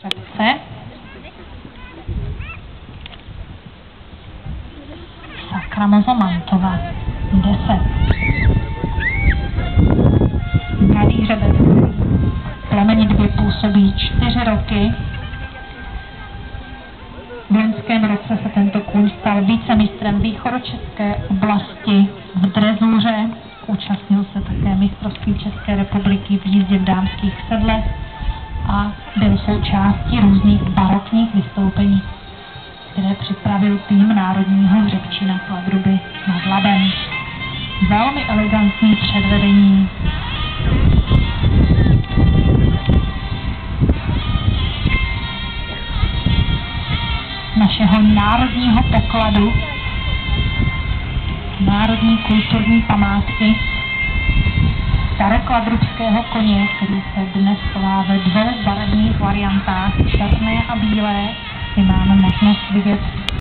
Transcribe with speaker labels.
Speaker 1: Řadce. Sakramoza Mantova 10. Mladý hřebec. Plemenitbě působí 4 roky. V loňském roce se tento kůň stal vicemistrem východočeské oblasti v drezuře. Účastnil se také mistrovství České republiky v jízdě v dámských sedlech a byl součástí různých barokních vystoupení, které připravil tým Národního hřebčína Kladruby nad Labem. Velmi elegantní předvedení. Našeho národního pokladu, národní kulturní památky, starokladrubského koně, který se dnes chová ve 2 barevných variantách, černé a bílé, si máme možnost vidět